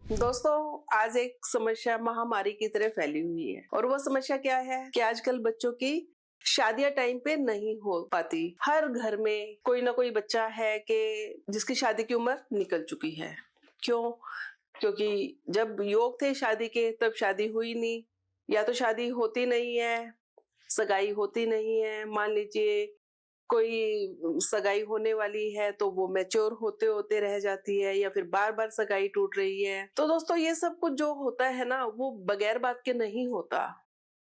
दोस्तों, आज एक समस्या महामारी की तरह फैली हुई है और वो समस्या क्या है कि आजकल बच्चों की शादियां टाइम पे नहीं हो पाती। हर घर में कोई ना कोई बच्चा है कि जिसकी शादी की उम्र निकल चुकी है। क्यों? क्योंकि जब योग थे शादी के तब शादी हुई नहीं, या तो शादी होती नहीं है, सगाई होती नहीं है। मान लीजिए कोई सगाई होने वाली है तो वो मैच्योर होते होते रह जाती है, या फिर बार बार सगाई टूट रही है। तो दोस्तों, ये सब कुछ जो होता है ना, वो बगैर बात के नहीं होता।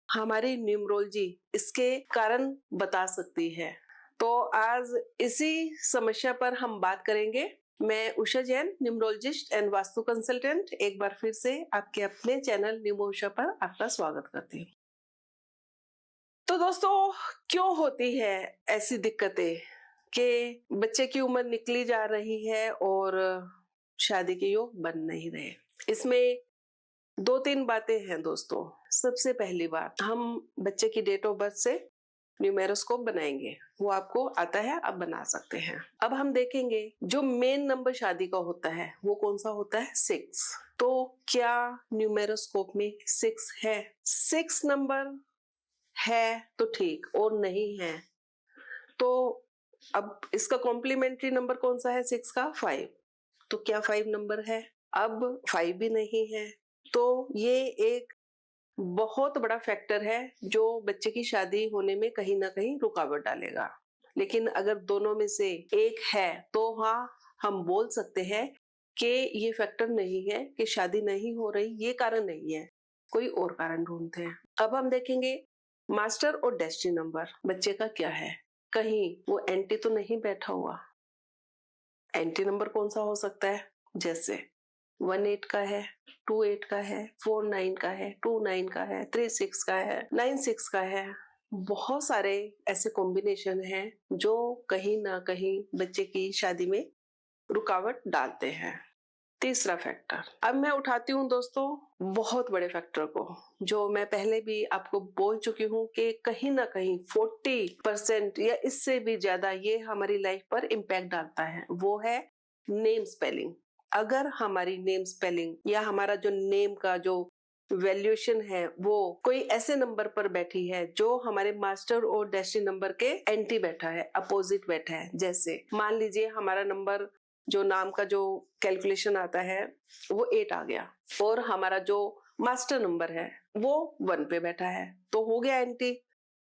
हमारी न्यूमरोलॉजी इसके कारण बता सकती है। तो आज इसी समस्या पर हम बात करेंगे। मैं Usha Jain, numerologist and vastu consultant, एक बार फिर से आपके अपने चैनल न्यूमो उषा पर आपका स्वागत करती हूँ। तो दोस्तों, क्यों होती है ऐसी दिक्कतें कि बच्चे की उम्र निकली जा रही है और शादी के योग बन नहीं रहे? इसमें दो तीन बातें हैं दोस्तों। सबसे पहली बात, हम बच्चे की डेट ऑफ बर्थ से न्यूमेरोस्कोप बनाएंगे। वो आपको आता है, आप बना सकते हैं। अब हम देखेंगे जो मेन नंबर शादी का होता है वो कौन सा होता है? 6। तो क्या न्यूमेरोस्कोप में 6 है? 6 नंबर है तो ठीक, और नहीं है तो अब इसका कॉम्प्लीमेंट्री नंबर कौन सा है 6 का? 5। तो क्या 5 नंबर है? अब 5 भी नहीं है। तो ये एक बहुत बड़ा फैक्टर है जो बच्चे की शादी होने में कहीं ना कहीं रुकावट डालेगा। लेकिन अगर दोनों में से एक है तो हाँ, हम बोल सकते हैं कि ये फैक्टर नहीं है कि शादी नहीं हो रही, ये कारण नहीं है, कोई और कारण ढूंढते हैं। अब हम देखेंगे मास्टर और डेस्टिनी नंबर बच्चे का क्या है। कहीं वो एंटी तो नहीं बैठा हुआ? एंटी नंबर कौन सा हो सकता है? जैसे 18 का है, 28 का है, 49 का है, 29 का है, 36 का है, 96 का है। बहुत सारे ऐसे कॉम्बिनेशन हैं जो कहीं ना कहीं बच्चे की शादी में रुकावट डालते हैं। तीसरा फैक्टर अब मैं उठाती हूँ दोस्तों, बहुत बड़े फैक्टर को, जो मैं पहले भी आपको बोल चुकी हूँ कि कहीं ना कहीं 40% या इससे भी ज्यादा ये हमारी लाइफ पर इम्पैक्ट डालता है। वो है नेम स्पेलिंग। अगर हमारी नेम स्पेलिंग या हमारा जो नेम का जो वैल्यूएशन है वो कोई ऐसे नंबर पर बैठी है जो हमारे मास्टर और डेस्टिनी नंबर के एंटी बैठा है, अपोजिट बैठा है। जैसे मान लीजिए हमारा नंबर जो नाम का जो कैलकुलेशन आता है वो 8 आ गया और हमारा जो मास्टर नंबर है वो 1 पे बैठा है, तो हो गया एंटी।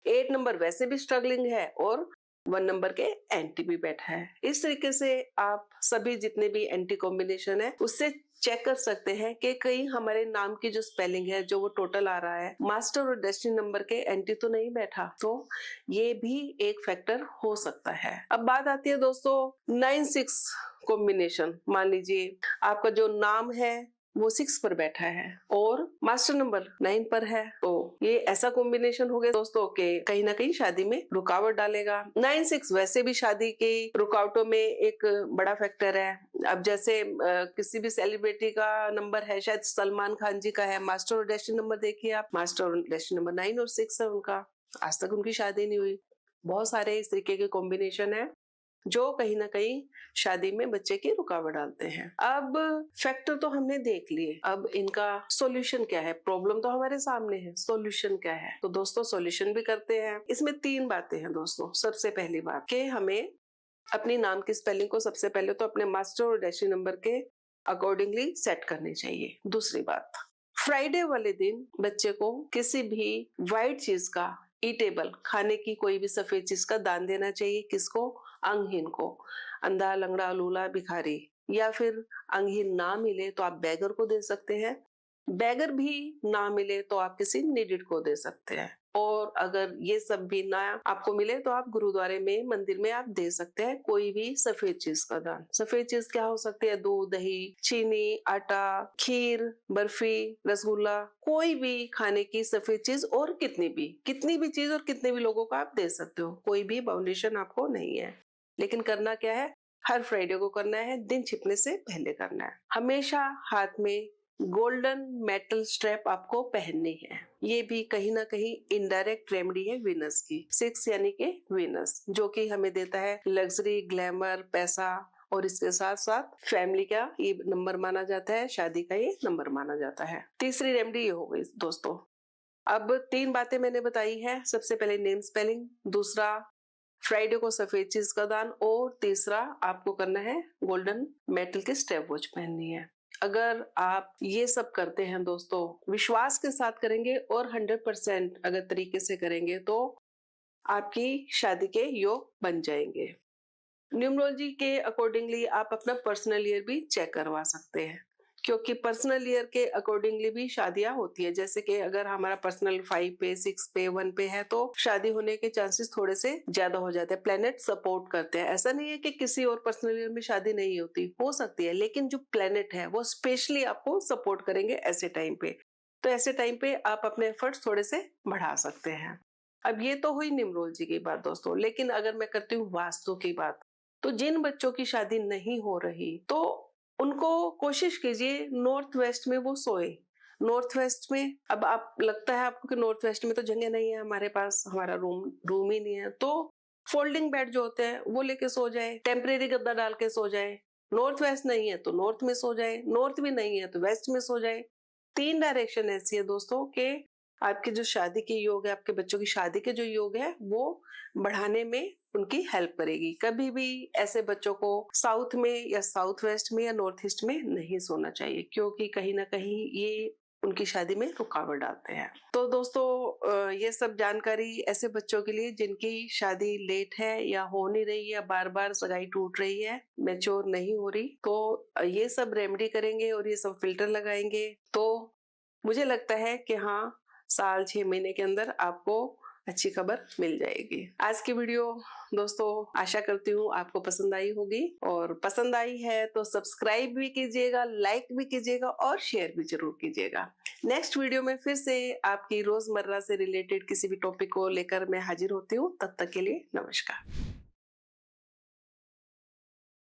8 नंबर वैसे भी स्ट्रगलिंग है और 1 नंबर के एंटी भी बैठा है। इस तरीके से आप सभी जितने भी एंटी कॉम्बिनेशन है उससे चेक कर सकते हैं कि कहीं हमारे नाम की जो स्पेलिंग है, जो वो टोटल आ रहा है, मास्टर और डेस्टिनी नंबर के एंटी तो नहीं बैठा। तो ये भी एक फैक्टर हो सकता है। अब बात आती है दोस्तों 9-6 कॉम्बिनेशन। मान लीजिए आपका जो नाम है वो 6 पर बैठा है और मास्टर नंबर 9 पर है, तो ये ऐसा कॉम्बिनेशन हो गया दोस्तों कि कहीं ना कहीं शादी में रुकावट डालेगा। 9-6 वैसे भी शादी की रुकावटों में एक बड़ा फैक्टर है। अब जैसे किसी भी सेलिब्रिटी का नंबर है, शायद सलमान खान जी का है, मास्टर और डेस्टिनी नंबर देखिए आप, मास्टर और डेस्टिनी नंबर 9 और 6 है उनका, आज तक उनकी शादी नहीं हुई। बहुत सारे इस तरीके के कॉम्बिनेशन है जो कहीं ना कहीं शादी में बच्चे की रुकावट डालते हैं। अब फैक्टर तो हमने देख लिए, अब इनका सॉल्यूशन क्या है? प्रॉब्लम तो हमारे सामने है, सॉल्यूशन क्या है? तो दोस्तों सॉल्यूशन भी करते हैं। इसमें 3 बातें हैं दोस्तों। सबसे पहली बात कि हमें अपनी नाम की स्पेलिंग को सबसे पहले तो अपने मास्टर और डेस्टिनी नंबर के अकॉर्डिंगली सेट करनी चाहिए। दूसरी बात, फ्राइडे वाले दिन बच्चे को किसी भी व्हाइट चीज का, ईटेबल खाने की कोई भी सफेद चीज का दान देना चाहिए। किसको? अंगहीन को। अंधा, लंगड़ा, लूला, भिखारी, या फिर अंगहीन ना मिले तो आप बेगर को दे सकते हैं। बेगर भी ना मिले तो आप किसी नीडेड को दे सकते हैं। और अगर ये सब भी ना आपको मिले तो आप गुरुद्वारे में, मंदिर में आप दे सकते हैं कोई भी सफेद चीज का दान। सफेद चीज क्या हो सकती है? दूध, दही, चीनी, आटा, खीर, बर्फी, रसगुल्ला, कोई भी खाने की सफेद चीज, और कितनी भी चीज और कितने भी लोगों को आप दे सकते हो। कोई भी बाउंडेशन आपको नहीं है। लेकिन करना क्या है? हर फ्राइडे को करना है, दिन छिपने से पहले करना है। हमेशा हाथ में गोल्डन मेटल स्ट्रैप आपको पहननी है। ये भी कहीं ना कहीं इनडायरेक्ट रेमेडी है वीनस की। 6 यानी कि वीनस, जो कि हमें देता है लग्जरी, ग्लैमर, पैसा और इसके साथ साथ फैमिली का ये नंबर माना जाता है, शादी का ये नंबर माना जाता है। तीसरी रेमेडी ये हो गई दोस्तों। अब 3 बातें मैंने बताई है। सबसे पहले नेम स्पेलिंग, दूसरा फ्राइडे को सफेद चीज का दान, और तीसरा आपको करना है गोल्डन मेटल की स्टेप वॉच पहननी है। अगर आप ये सब करते हैं दोस्तों, विश्वास के साथ करेंगे और 100% अगर तरीके से करेंगे तो आपकी शादी के योग बन जाएंगे। न्यूमरोलॉजी के अकॉर्डिंगली आप अपना पर्सनल ईयर भी चेक करवा सकते हैं, क्योंकि पर्सनल ईयर के अकॉर्डिंगली भी शादियां होती है। जैसे कि अगर हमारा पर्सनल 5 पे, 6 पे, 1 पे है तो शादी होने के चांसेस थोड़े से ज्यादा हो जाते हैं। प्लेनेट सपोर्ट करते हैं। ऐसा नहीं है कि किसी और पर्सनल ईयर में शादी नहीं होती, हो सकती है, लेकिन जो प्लेनेट है वो स्पेशली आपको सपोर्ट करेंगे ऐसे टाइम पे। तो ऐसे टाइम पे आप अपने एफर्ट्स थोड़े से बढ़ा सकते हैं। अब ये तो हुई न्यूमरोलॉजी की बात दोस्तों, लेकिन अगर मैं करती हूँ वास्तु की बात, तो जिन बच्चों की शादी नहीं हो रही तो उनको कोशिश कीजिए नॉर्थ वेस्ट में वो सोए। नॉर्थ वेस्ट में, अब आप लगता है आपको कि नॉर्थ वेस्ट में तो जगह नहीं है हमारे पास, हमारा रूम ही नहीं है, तो फोल्डिंग बेड जो होते हैं वो लेके सो जाए, टेम्परेरी गद्दा डाल के सो जाए। नॉर्थ वेस्ट नहीं है तो नॉर्थ में सो जाए, नॉर्थ भी नहीं है तो वेस्ट में सो जाए। 3 डायरेक्शन ऐसी है दोस्तों कि आपकी जो शादी के योग है, आपके बच्चों की शादी के जो योग है वो बढ़ाने में उनकी हेल्प करेगी। कभी भी ऐसे बच्चों को साउथ में या साउथ वेस्ट में या नॉर्थ ईस्ट में नहीं सोना चाहिए, क्योंकि कहीं ना कहीं ये उनकी शादी में रुकावट डालते हैं। तो दोस्तों ये सब जानकारी ऐसे बच्चों के लिए जिनकी शादी लेट है या हो नहीं रही या बार बार सगाई टूट रही है, मैच्योर नहीं हो रही, तो ये सब रेमेडी करेंगे और ये सब फिल्टर लगाएंगे तो मुझे लगता है कि हाँ, साल 6 महीने के अंदर आपको अच्छी खबर मिल जाएगी। आज की वीडियो दोस्तों आशा करती हूँ आपको पसंद आई होगी, और पसंद आई है तो सब्सक्राइब भी कीजिएगा, लाइक भी कीजिएगा और शेयर भी जरूर कीजिएगा। नेक्स्ट वीडियो में फिर से आपकी रोजमर्रा से रिलेटेड किसी भी टॉपिक को लेकर मैं हाजिर होती हूँ। तब तक के लिए नमस्कार।